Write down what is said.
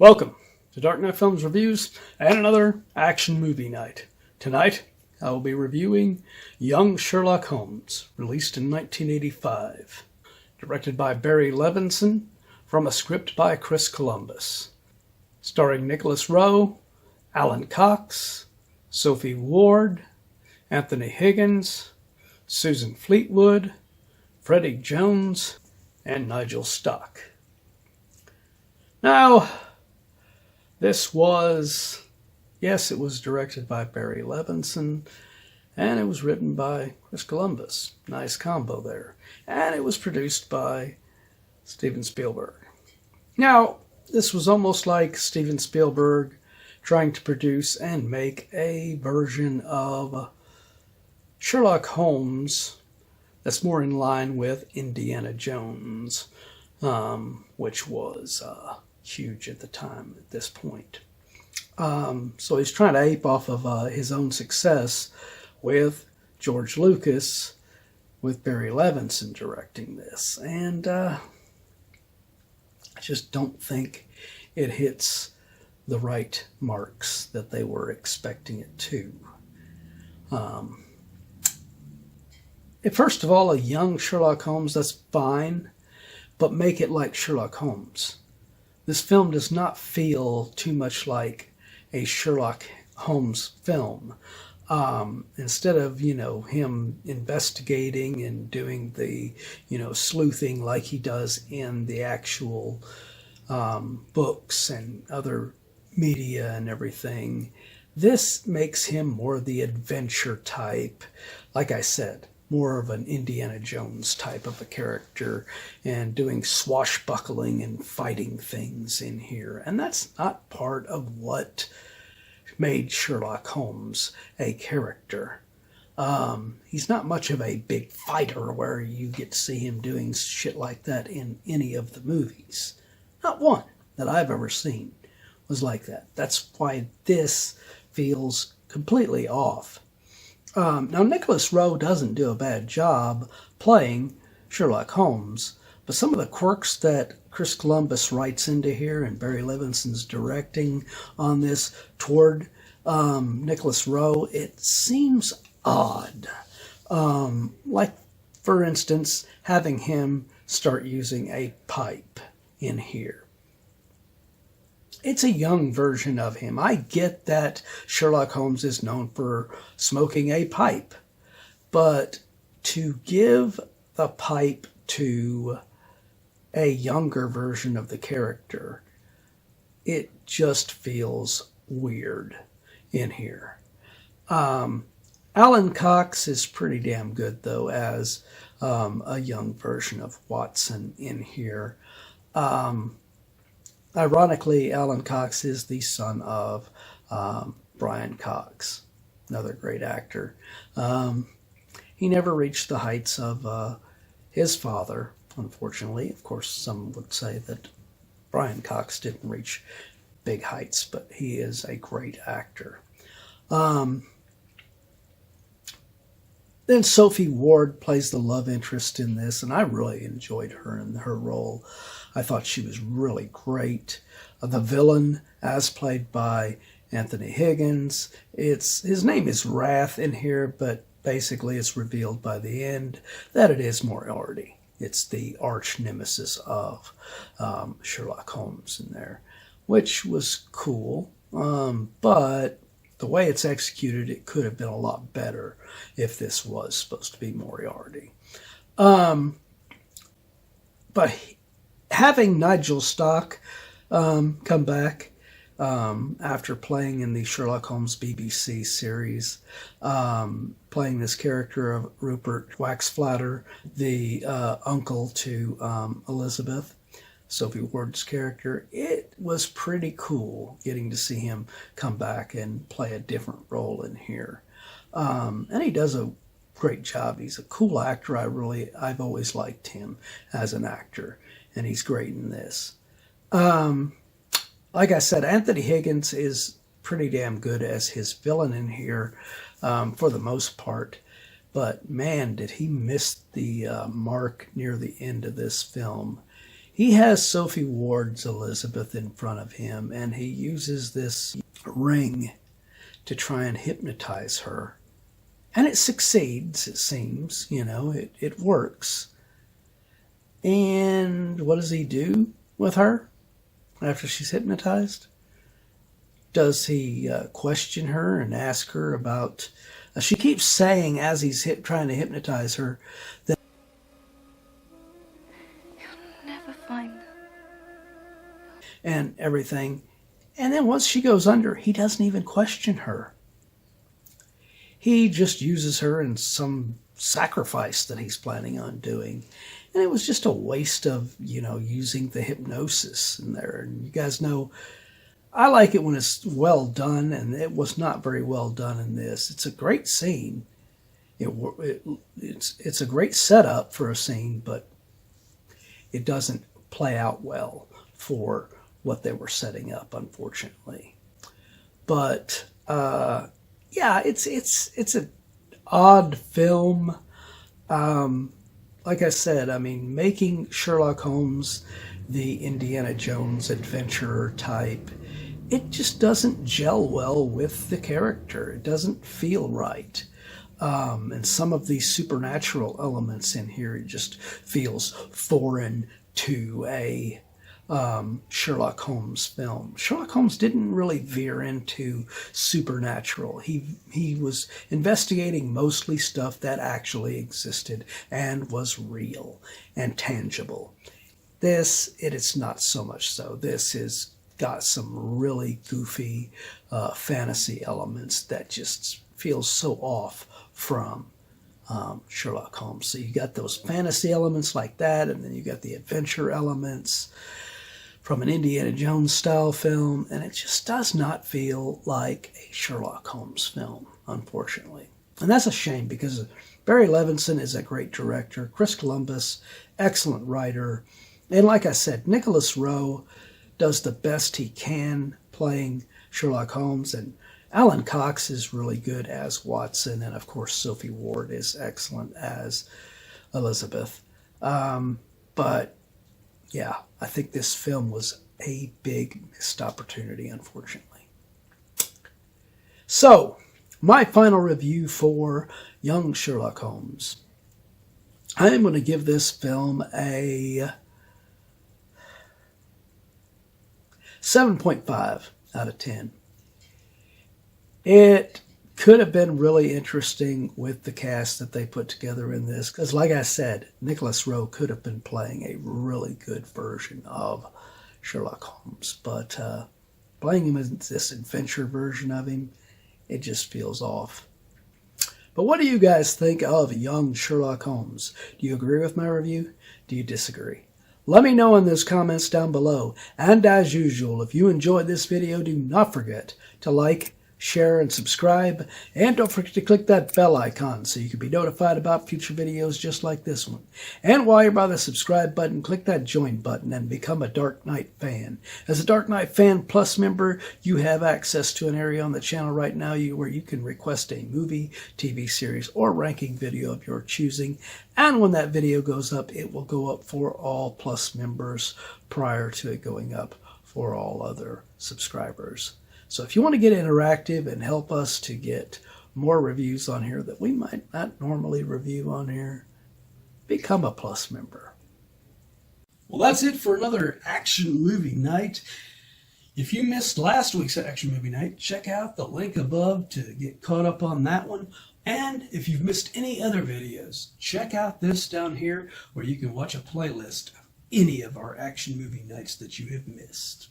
Welcome to Dark Knight Films Reviews and another action movie night. Tonight, I will be reviewing Young Sherlock Holmes, released in 1985. Directed by Barry Levinson, from a script by Chris Columbus. Starring Nicholas Rowe, Alan Cox, Sophie Ward, Anthony Higgins, Susan Fleetwood, Freddie Jones, and Nigel Stock. Now, this was, yes, it was directed by Barry Levinson, and it was written by Chris Columbus. Nice combo there. And it was produced by Steven Spielberg. Now, this was almost like Steven Spielberg trying to produce and make a version of Sherlock Holmes that's more in line with Indiana Jones, which was huge at the time at this point. So he's trying to ape off of his own success with George Lucas, with Barry Levinson directing this. And I just don't think it hits the right marks that they were expecting it to. First of all, a young Sherlock Holmes, that's fine, but make it like Sherlock Holmes. This film does not feel too much like a Sherlock Holmes film. Instead of, him investigating and doing the, sleuthing like he does in the actual books and other media and everything, this makes him more the adventure type. Like I said, more of an Indiana Jones type of a character and doing swashbuckling and fighting things in here. And that's not part of what made Sherlock Holmes a character. He's not much of a big fighter where you get to see him doing shit like that in any of the movies. Not one that I've ever seen was like that. That's why this feels completely off. Now, Nicholas Rowe doesn't do a bad job playing Sherlock Holmes, but some of the quirks that Chris Columbus writes into here and Barry Levinson's directing on this toward Nicholas Rowe, it seems odd. Like, for instance, having him start using a pipe in here. It's a young version of him. I get that Sherlock Holmes is known for smoking a pipe, but to give the pipe to a younger version of the character, it just feels weird in here. Alan Cox is pretty damn good, though, as a young version of Watson in here. Ironically, Alan Cox is the son of Brian Cox, another great actor. He never reached the heights of his father, unfortunately. Of course, some would say that Brian Cox didn't reach big heights, but he is a great actor. Then Sophie Ward plays the love interest in this, and I really enjoyed her in her role. I thought she was really great. The villain, as played by Anthony Higgins, his name is Wrath in here, but basically it's revealed by the end that it is Moriarty. It's the arch nemesis of Sherlock Holmes in there, which was cool, but the way it's executed, it could have been a lot better if this was supposed to be Moriarty. But having Nigel Stock come back after playing in the Sherlock Holmes BBC series, playing this character of Rupert Waxflatter, the uncle to Elizabeth, Sophie Ward's character, it was pretty cool getting to see him come back and play a different role in here. And he does a great job. He's a cool actor. I've always liked him as an actor, and he's great in this. Like I said, Anthony Higgins is pretty damn good as his villain in here for the most part. But man, did he miss the mark near the end of this film. He has Sophie Ward's Elizabeth in front of him, and he uses this ring to try and hypnotize her. And it succeeds, it seems. It works. And what does he do with her after she's hypnotized? Does he question her and ask her about... she keeps saying, as he's trying to hypnotize her, that you'll never find them. And everything. And then once she goes under, he doesn't even question her. He just uses her in some sacrifice that he's planning on doing. And it was just a waste of, using the hypnosis in there. And you guys know, I like it when it's well done, and it was not very well done in this. It's a great scene. It's a great setup for a scene, but it doesn't play out well for what they were setting up, unfortunately. But yeah, it's an odd film. Like I said, making Sherlock Holmes the Indiana Jones adventurer type, it just doesn't gel well with the character. It doesn't feel right. And some of these supernatural elements in here, it just feels foreign to a Sherlock Holmes film. Sherlock Holmes didn't really veer into supernatural. He was investigating mostly stuff that actually existed and was real and tangible. It's not so much so. This has got some really goofy fantasy elements that just feels so off from Sherlock Holmes. So you got those fantasy elements like that, and then you got the adventure elements from an Indiana Jones style film, and it just does not feel like a Sherlock Holmes film, unfortunately. And that's a shame, because Barry Levinson is a great director, Chris Columbus, excellent writer, and like I said, Nicholas Rowe does the best he can playing Sherlock Holmes, and Alan Cox is really good as Watson, and of course Sophie Ward is excellent as Elizabeth. But yeah, I think this film was a big missed opportunity, unfortunately. So, my final review for Young Sherlock Holmes. I am going to give this film a 7.5 out of 10. It could have been really interesting with the cast that they put together in this, because like I said, Nicholas Rowe could have been playing a really good version of Sherlock Holmes, but playing him as this adventure version of him, it just feels off. But what do you guys think of Young Sherlock Holmes? Do you agree with my review? Do you disagree? Let me know in those comments down below. And as usual, if you enjoyed this video, do not forget to like, share, and subscribe. And don't forget to click that bell icon so you can be notified about future videos just like this one. And while you're by the subscribe button, click that join button and become a Dark Knight fan. As a Dark Knight Fan Plus member, you have access to an area on the channel right now where you can request a movie, TV series, or ranking video of your choosing. And when that video goes up, it will go up for all Plus members prior to it going up for all other subscribers. So if you want to get interactive and help us to get more reviews on here that we might not normally review on here, become a Plus member. Well, that's it for another action movie night. If you missed last week's action movie night, check out the link above to get caught up on that one. And if you've missed any other videos, check out this down here where you can watch a playlist of any of our action movie nights that you have missed.